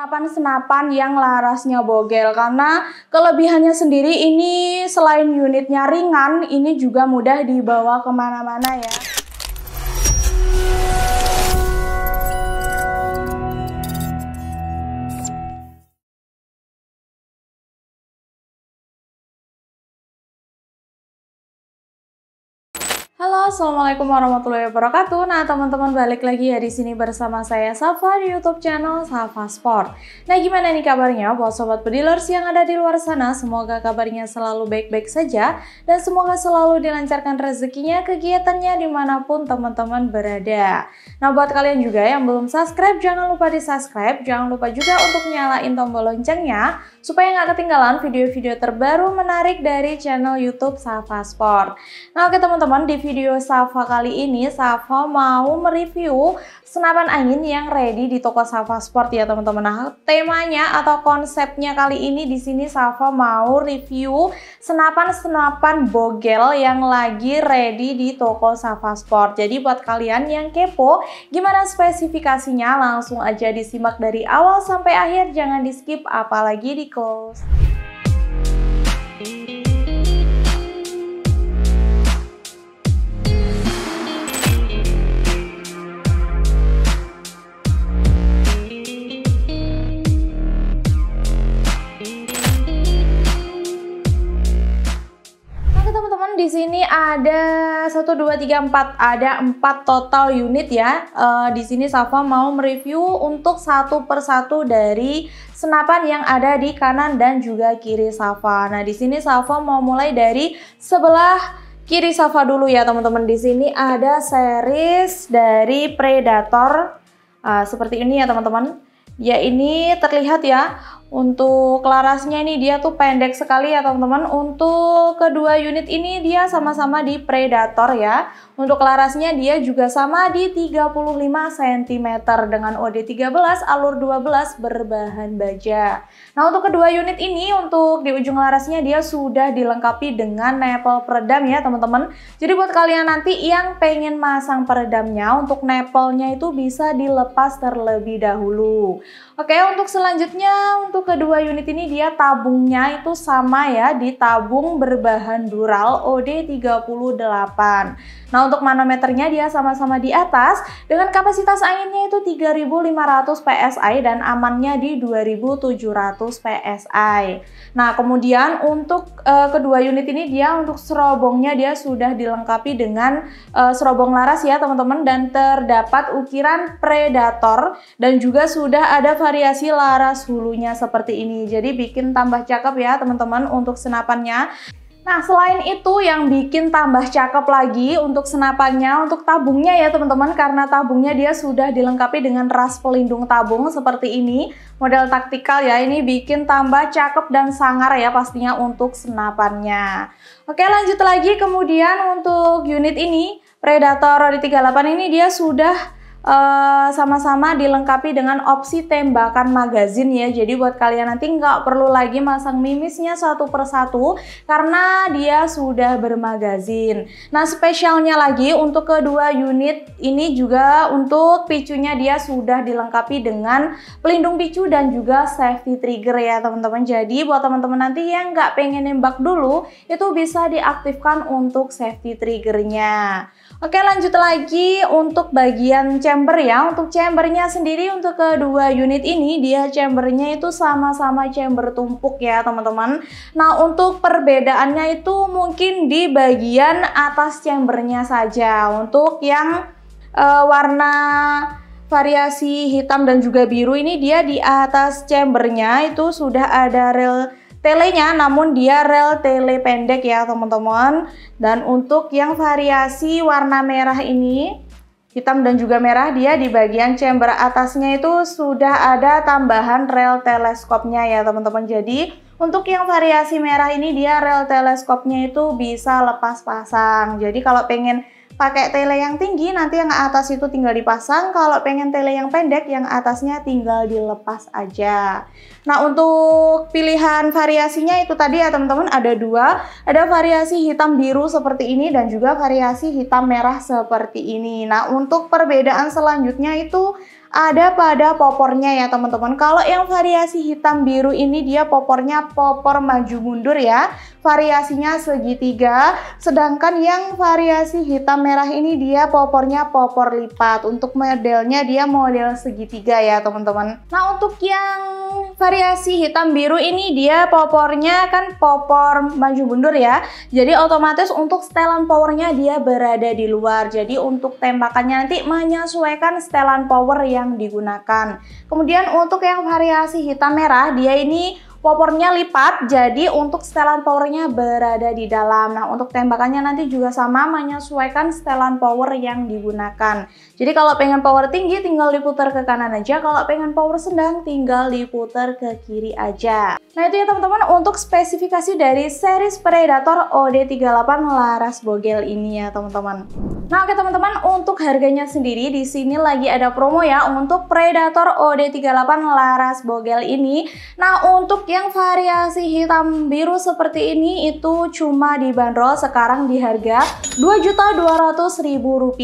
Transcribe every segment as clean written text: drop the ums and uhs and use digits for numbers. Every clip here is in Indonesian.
senapan-senapan yang larasnya bogel, karena kelebihannya sendiri ini selain unitnya ringan, ini juga mudah dibawa kemana-mana ya. Halo, assalamualaikum warahmatullahi wabarakatuh. Nah, teman-teman, balik lagi ya di sini bersama saya Safa di YouTube channel Safa Sport. Nah, gimana nih kabarnya buat sobat pedilers yang ada di luar sana? Semoga kabarnya selalu baik-baik saja dan semoga selalu dilancarkan rezekinya, kegiatannya dimanapun teman-teman berada. Nah, buat kalian juga yang belum subscribe, jangan lupa di subscribe. Jangan lupa juga untuk nyalain tombol loncengnya supaya nggak ketinggalan video-video terbaru menarik dari channel YouTube Safa Sport. Nah, oke teman-teman, di video Safa kali ini Safa mau mereview senapan angin yang ready di toko Safa Sport ya teman-teman. Nah, temanya atau konsepnya kali ini di sini Safa mau review senapan-senapan bogel yang lagi ready di toko Safa Sport. Jadi buat kalian yang kepo gimana spesifikasinya, langsung aja disimak dari awal sampai akhir, jangan di skip apalagi di close. Di sini ada 1, 2, 3, 4, ada 4 total unit ya. Di sini Safa mau mereview untuk satu persatu dari senapan yang ada di kanan dan juga kiri Safa. Nah, di sini Safa mau mulai dari sebelah kiri Safa dulu ya teman-teman. Di sini ada series dari Predator seperti ini ya teman-teman. Ya, ini terlihat ya. Untuk larasnya ini dia tuh pendek sekali ya teman-teman. Untuk kedua unit ini dia sama-sama di Predator ya. Untuk larasnya dia juga sama di 35 cm dengan OD13 alur 12 berbahan baja. Nah, untuk kedua unit ini untuk di ujung larasnya dia sudah dilengkapi dengan nepel peredam ya teman-teman. Jadi buat kalian nanti yang pengen masang peredamnya, untuk nepelnya itu bisa dilepas terlebih dahulu. Oke, untuk selanjutnya untuk kedua unit ini dia tabungnya itu sama ya, di tabung berbahan dural OD38. Nah, untuk manometernya dia sama-sama di atas dengan kapasitas anginnya itu 3500 PSI dan amannya di 2700 PSI. Nah, kemudian untuk kedua unit ini dia untuk serobongnya dia sudah dilengkapi dengan serobong laras ya teman-teman, dan terdapat ukiran Predator dan juga sudah ada variasi laras hulunya seperti ini. Jadi bikin tambah cakep ya teman-teman untuk senapannya. Nah, selain itu yang bikin tambah cakep lagi untuk senapannya, untuk tabungnya ya teman-teman, karena tabungnya dia sudah dilengkapi dengan ras pelindung tabung seperti ini, model taktikal ya. Ini bikin tambah cakep dan sangar ya pastinya untuk senapannya. Oke, lanjut lagi. Kemudian untuk unit ini Predator OD38 ini dia sudah sama-sama dilengkapi dengan opsi tembakan magazin ya. Jadi buat kalian nanti nggak perlu lagi masang mimisnya satu persatu karena dia sudah bermagazin. Nah, spesialnya lagi untuk kedua unit ini juga untuk picunya dia sudah dilengkapi dengan pelindung picu dan juga safety trigger ya teman-teman. Jadi buat teman-teman nanti yang nggak pengen nembak dulu itu bisa diaktifkan untuk safety triggernya. Oke, lanjut lagi untuk bagian chamber ya. Untuk chambernya sendiri untuk kedua unit ini dia chambernya itu sama-sama chamber tumpuk ya teman-teman. Nah, untuk perbedaannya itu mungkin di bagian atas chambernya saja. Untuk yang warna variasi hitam dan juga biru ini dia di atas chambernya itu sudah ada rel telenya, namun dia rel tele pendek ya teman-teman. Dan untuk yang variasi warna merah ini, hitam dan juga merah, dia di bagian chamber atasnya itu sudah ada tambahan rel teleskopnya ya teman-teman. Jadi untuk yang variasi merah ini dia rel teleskopnya itu bisa lepas pasang. Jadi kalau pengen pakai tele yang tinggi, nanti yang atas itu tinggal dipasang. Kalau pengen tele yang pendek, yang atasnya tinggal dilepas aja. Nah, untuk pilihan variasinya itu tadi ya teman-teman, ada dua. Ada variasi hitam biru seperti ini dan juga variasi hitam merah seperti ini. Nah, untuk perbedaan selanjutnya itu ada pada popornya ya teman-teman. Kalau yang variasi hitam biru ini dia popornya popor maju mundur ya, variasinya segitiga. Sedangkan yang variasi hitam merah ini dia popornya popor lipat. Untuk modelnya dia model segitiga ya teman-teman. Nah untuk yang variasi hitam biru ini dia popornya kan popor maju mundur ya, jadi otomatis untuk setelan powernya dia berada di luar. Jadi untuk tembakannya nanti menyesuaikan setelan power yang digunakan. Kemudian untuk yang variasi hitam merah dia ini popornya lipat, jadi untuk setelan powernya berada di dalam. Nah untuk tembakannya nanti juga sama, menyesuaikan setelan power yang digunakan. Jadi kalau pengen power tinggi tinggal diputar ke kanan aja, kalau pengen power sedang tinggal diputar ke kiri aja. Nah itu ya teman-teman untuk spesifikasi dari series Predator OD38 laras bogel ini ya teman-teman. Nah oke teman-teman, untuk harganya sendiri di sini lagi ada promo ya untuk Predator OD38 laras bogel ini. Nah untuk yang variasi hitam biru seperti ini itu cuma dibanderol sekarang di harga Rp2.200.000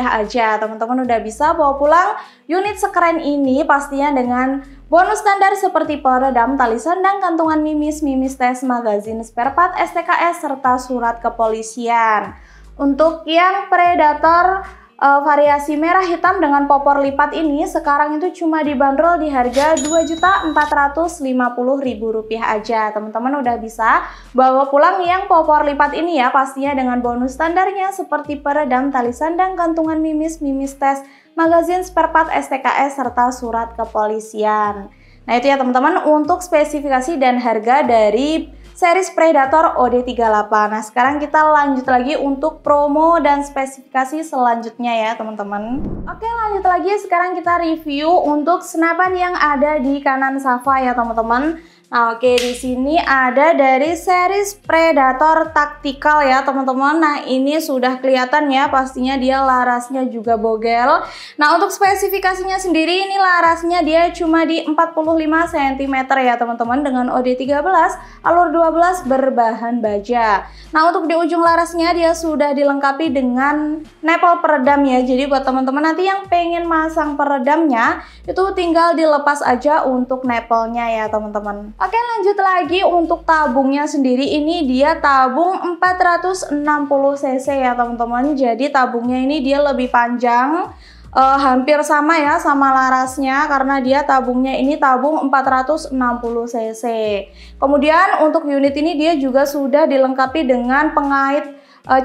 aja. Teman-teman udah bisa bawa pulang unit sekeren ini pastinya dengan bonus standar seperti peredam, tali sandang, kantungan mimis, mimis tes, magazin, spare part, STKS, serta surat kepolisian. Untuk yang Predator variasi merah hitam dengan popor lipat ini sekarang itu cuma dibanderol di harga Rp2.450.000 aja. Teman-teman udah bisa bawa pulang yang popor lipat ini ya, pastinya dengan bonus standarnya seperti peredam, tali sandang, kantungan mimis, mimis tes, magazin, spare part, STKS, serta surat kepolisian. Nah itu ya teman-teman untuk spesifikasi dan harga dari series Predator OD38. Nah sekarang kita lanjut lagi untuk promo dan spesifikasi selanjutnya ya teman-teman. Oke lanjut lagi, sekarang kita review untuk senapan yang ada di kanan Safa ya teman-teman. Nah oke, di sini ada dari series Predator Tactical ya teman-teman. Nah ini sudah kelihatan ya, pastinya dia larasnya juga bogel. Nah untuk spesifikasinya sendiri ini larasnya dia cuma di 45 cm ya teman-teman, dengan OD13 alur 12 berbahan baja. Nah untuk di ujung larasnya dia sudah dilengkapi dengan nepel peredam ya. Jadi buat teman-teman nanti yang pengen masang peredamnya itu tinggal dilepas aja untuk nepelnya ya teman-teman. Oke lanjut lagi untuk tabungnya sendiri, ini dia tabung 460 cc ya teman-teman. Jadi tabungnya ini dia lebih panjang, hampir sama ya sama larasnya karena dia tabungnya ini tabung 460 cc. Kemudian untuk unit ini dia juga sudah dilengkapi dengan pengait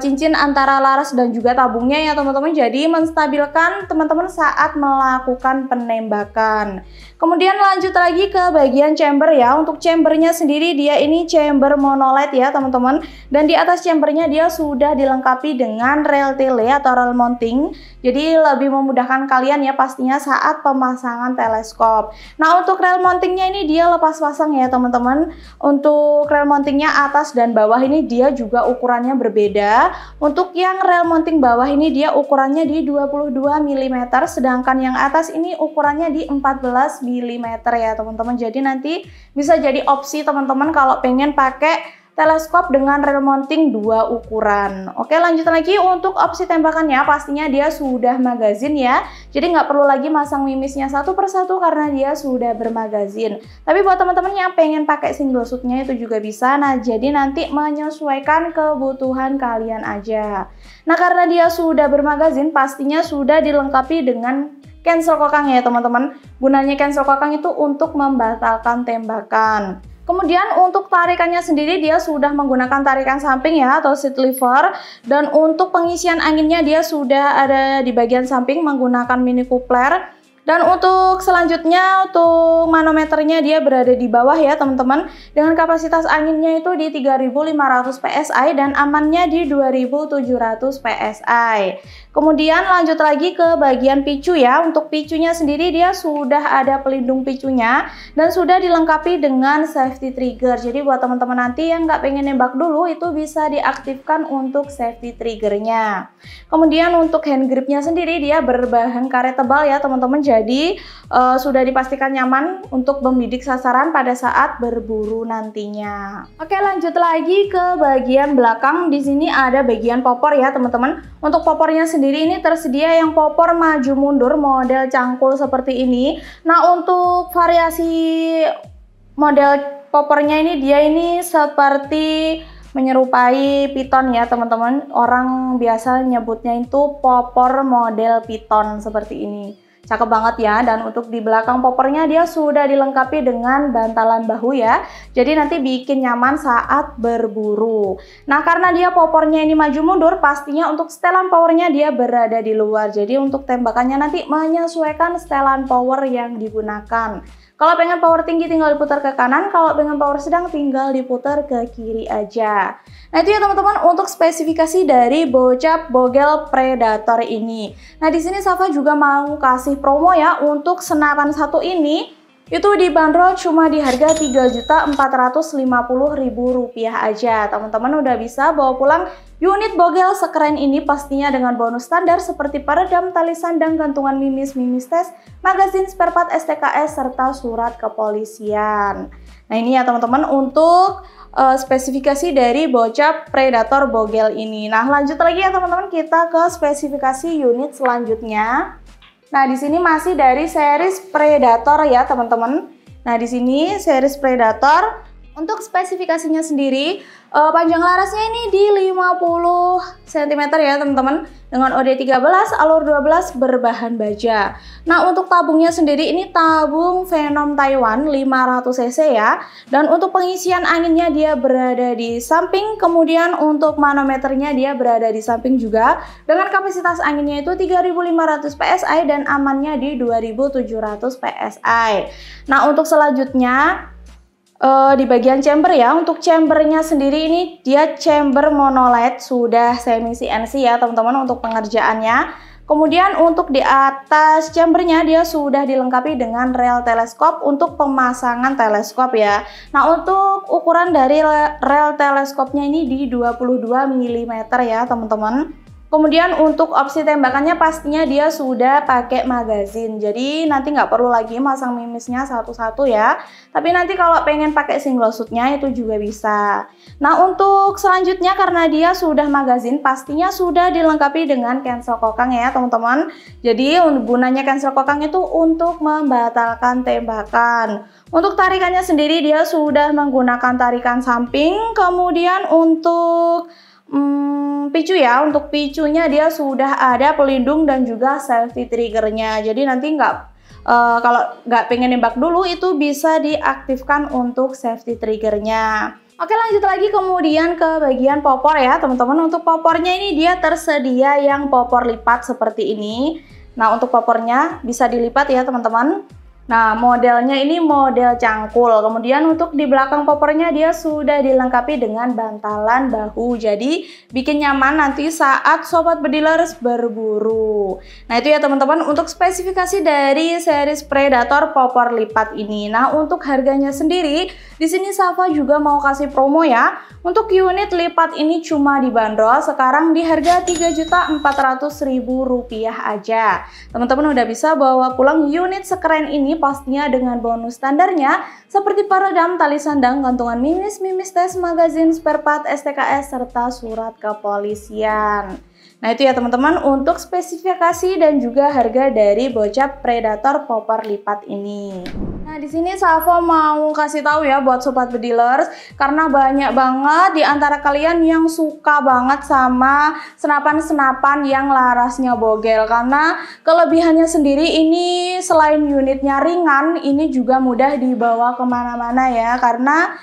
cincin antara laras dan juga tabungnya ya teman-teman, jadi menstabilkan teman-teman saat melakukan penembakan. Kemudian lanjut lagi ke bagian chamber ya. Untuk chambernya sendiri dia ini chamber monoled ya teman-teman, dan di atas chambernya dia sudah dilengkapi dengan rel tele atau rel mounting, jadi lebih memudahkan kalian ya pastinya saat pemasangan teleskop. Nah untuk rel mountingnya ini dia lepas pasang ya teman-teman. Untuk rel mountingnya atas dan bawah ini dia juga ukurannya berbeda. Untuk yang rel mounting bawah ini dia ukurannya di 22 mm, sedangkan yang atas ini ukurannya di 14 mm ya teman-teman. Jadi nanti bisa jadi opsi teman-teman kalau pengen pakai teleskop dengan rel mounting 2 ukuran. Oke lanjut lagi untuk opsi tembakannya, pastinya dia sudah magazin ya. Jadi nggak perlu lagi masang mimisnya satu persatu karena dia sudah bermagazin. Tapi buat teman-teman yang pengen pakai single shootnya itu juga bisa. Nah jadi nanti menyesuaikan kebutuhan kalian aja. Nah karena dia sudah bermagazin pastinya sudah dilengkapi dengan cancel kokang ya teman-teman. Gunanya cancel kokang itu untuk membatalkan tembakan. Kemudian untuk tarikannya sendiri dia sudah menggunakan tarikan samping ya atau seat lever, dan untuk pengisian anginnya dia sudah ada di bagian samping menggunakan mini coupler. Dan untuk selanjutnya untuk manometernya dia berada di bawah ya teman-teman, dengan kapasitas anginnya itu di 3500 PSI dan amannya di 2700 PSI. Kemudian lanjut lagi ke bagian picu ya. Untuk picunya sendiri dia sudah ada pelindung picunya dan sudah dilengkapi dengan safety trigger. Jadi buat teman-teman nanti yang nggak pengen nembak dulu itu bisa diaktifkan untuk safety triggernya. Kemudian untuk hand gripnya sendiri dia berbahan karet tebal ya teman-teman. jadi sudah dipastikan nyaman untuk membidik sasaran pada saat berburu nantinya. Oke, lanjut lagi ke bagian belakang. Di sini ada bagian popor ya teman-teman. Untuk popornya sendiri ini tersedia yang popor maju mundur model cangkul seperti ini. Nah, untuk variasi model popornya ini dia ini seperti menyerupai piton ya teman-teman. Orang biasa nyebutnya itu popor model piton seperti ini. Cakep banget ya. Dan untuk di belakang popornya dia sudah dilengkapi dengan bantalan bahu ya. Jadi nanti bikin nyaman saat berburu. Nah, karena dia popornya ini maju mundur, pastinya untuk setelan powernya dia berada di luar. Jadi untuk tembakannya nanti menyesuaikan setelan power yang digunakan. Kalau pengen power tinggi tinggal diputar ke kanan, kalau pengen power sedang tinggal diputar ke kiri aja. Nah, itu ya teman-teman untuk spesifikasi dari Bocap Bogel Predator ini. Nah, di sini Safa juga mau kasih promo ya untuk senapan satu ini. Itu dibanderol cuma di harga Rp3.450.000 aja. Teman-teman udah bisa bawa pulang unit bogel sekeren ini pastinya dengan bonus standar seperti peredam, tali sandang, gantungan mimis tes, magazin spare part STKS, serta surat kepolisian. Nah, ini ya teman-teman untuk spesifikasi dari Bocap Predator Bogel ini. Nah, lanjut lagi ya teman-teman, kita ke spesifikasi unit selanjutnya. Nah, di sini masih dari series Predator ya, teman-teman. Nah, di sini series Predator untuk spesifikasinya sendiri, panjang larasnya ini di 50 cm ya, teman-teman. Dengan OD13, alur 12 berbahan baja. Nah, untuk tabungnya sendiri ini tabung Venom Taiwan 500 cc ya. Dan untuk pengisian anginnya dia berada di samping, kemudian untuk manometernya dia berada di samping juga. Dengan kapasitas anginnya itu 3.500 PSI dan amannya di 2.700 PSI. Nah, untuk selanjutnya di bagian chamber ya, untuk chambernya sendiri ini dia chamber monolith sudah semi CNC ya teman-teman untuk pengerjaannya. Kemudian untuk di atas chambernya dia sudah dilengkapi dengan rel teleskop untuk pemasangan teleskop ya. Nah, untuk ukuran dari rel teleskopnya ini di 22 mm ya teman-teman. Kemudian untuk opsi tembakannya pastinya dia sudah pakai magazin. Jadi nanti nggak perlu lagi masang mimisnya satu-satu ya. Tapi nanti kalau pengen pakai single shootnya itu juga bisa. Nah, untuk selanjutnya karena dia sudah magazin pastinya sudah dilengkapi dengan cancel kokang ya teman-teman. Jadi gunanya cancel kokang itu untuk membatalkan tembakan. Untuk tarikannya sendiri dia sudah menggunakan tarikan samping. Kemudian untuk picu ya, untuk picunya dia sudah ada pelindung dan juga safety triggernya. Jadi nanti kalau nggak pengen nembak dulu itu bisa diaktifkan untuk safety triggernya. Oke, lanjut lagi kemudian ke bagian popor ya teman-teman. Untuk popornya ini dia tersedia yang popor lipat seperti ini. Nah, untuk popornya bisa dilipat ya teman-teman. Nah, modelnya ini model cangkul. Kemudian untuk di belakang popornya dia sudah dilengkapi dengan bantalan bahu. Jadi bikin nyaman nanti saat sobat bedilers berburu. Nah, itu ya teman-teman untuk spesifikasi dari series Predator popor lipat ini. Nah, untuk harganya sendiri di sini Safa juga mau kasih promo ya. Untuk unit lipat ini cuma dibanderol sekarang di harga Rp3.400.000 aja. Teman-teman udah bisa bawa pulang unit sekeren ini pastinya dengan bonus standarnya seperti peredam, tali sandang, gantungan mimis tes, magazin spare part STKS, serta surat kepolisian. Nah, itu ya teman-teman untuk spesifikasi dan juga harga dari Bocap Predator popor lipat ini. Nah, di sini Safa mau kasih tahu ya buat sobat bedilers, karena banyak banget di antara kalian yang suka banget sama senapan-senapan yang larasnya bogel. Karena kelebihannya sendiri ini selain unitnya ringan, ini juga mudah dibawa kemana-mana ya. Karena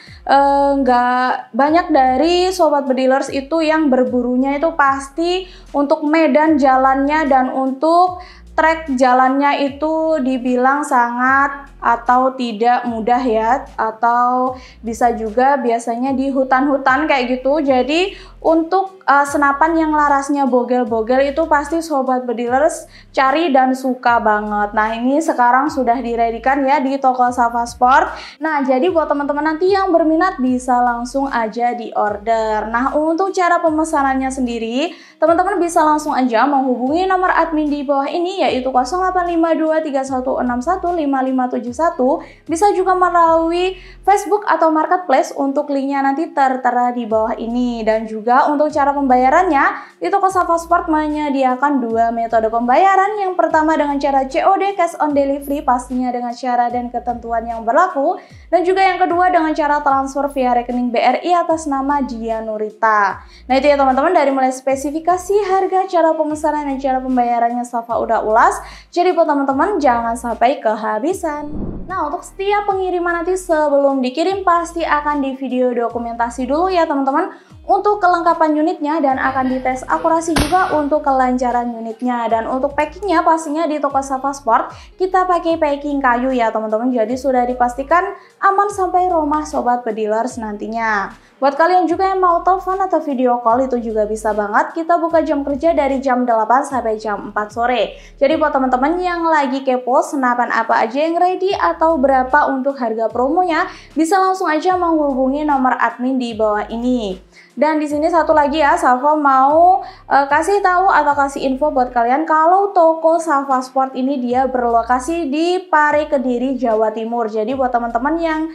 nggak banyak dari sobat bedilers itu yang berburunya itu pasti untuk medan jalannya dan untuk trek jalannya itu dibilang sangat atau tidak mudah ya, atau bisa juga biasanya di hutan-hutan kayak gitu. Jadi untuk senapan yang larasnya bogel-bogel itu pasti sobat bedilers cari dan suka banget. Nah, ini sekarang sudah diredikan ya di toko Safa Sport. Nah, jadi buat teman-teman nanti yang berminat bisa langsung aja di order. Nah, untuk cara pemesanannya sendiri, teman-teman bisa langsung aja menghubungi nomor admin di bawah ini yaitu 085231615571. Bisa juga melalui Facebook atau Marketplace untuk linknya nanti tertera di bawah ini. Dan juga untuk cara pembayarannya, di toko Safa Sport menyediakan dua metode pembayaran. Yang pertama dengan cara COD, cash on delivery, pastinya dengan syarat dan ketentuan yang berlaku. Dan juga yang kedua dengan cara transfer via rekening BRI atas nama Dia Nurita. Nah, itu ya teman-teman, dari mulai spesifikasi, harga, cara pemesanan, dan cara pembayarannya Safa udah ulas. Jadi buat teman-teman jangan sampai kehabisan. Nah, untuk setiap pengiriman nanti sebelum dikirim pasti akan di video dokumentasi dulu ya teman-teman untuk kelengkapan unitnya, dan akan dites akurasi juga untuk kelancaran unitnya. Dan untuk packingnya pastinya di toko Safa Sport kita pakai packing kayu ya teman-teman, jadi sudah dipastikan aman sampai rumah sobat bedilers nantinya. Buat kalian juga yang mau telepon atau video call itu juga bisa banget, kita buka jam kerja dari jam 8 sampai jam 4 sore. Jadi buat teman-teman yang lagi kepo senapan apa aja yang ready atau berapa untuk harga promonya, bisa langsung aja menghubungi nomor admin di bawah ini. Dan di sini satu lagi ya, Safa mau kasih tahu atau kasih info buat kalian kalau toko Safa Sport ini dia berlokasi di Pare, Kediri, Jawa Timur. Jadi buat teman-teman yang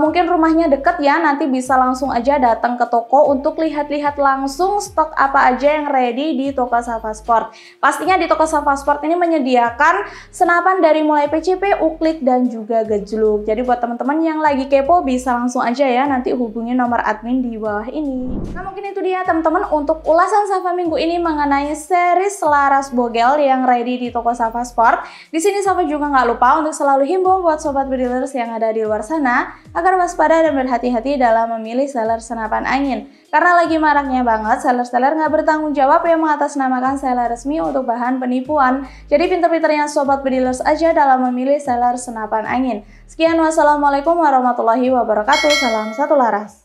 mungkin rumahnya deket ya, nanti bisa langsung aja datang ke toko untuk lihat-lihat langsung stok apa aja yang ready di toko Safa Sport. Pastinya di toko Safa Sport ini menyediakan senapan dari mulai PCP, uklik, dan juga gejluk. Jadi buat teman-teman yang lagi kepo bisa langsung aja ya nanti hubungi nomor admin di bawah ini. Nah, mungkin itu dia teman-teman untuk ulasan Safa minggu ini mengenai series laras bogel yang ready di toko Safa Sport. Di sini Safa juga nggak lupa untuk selalu himbau buat sobat bedilers yang ada di luar sana agar waspada dan berhati-hati dalam memilih seller senapan angin. Karena lagi maraknya banget seller-seller nggak bertanggung jawab yang mengatasnamakan seller resmi untuk bahan penipuan. Jadi pinter-pinternya sobat bedilers aja dalam memilih seller senapan angin. Sekian, wassalamualaikum warahmatullahi wabarakatuh. Salam satu laras.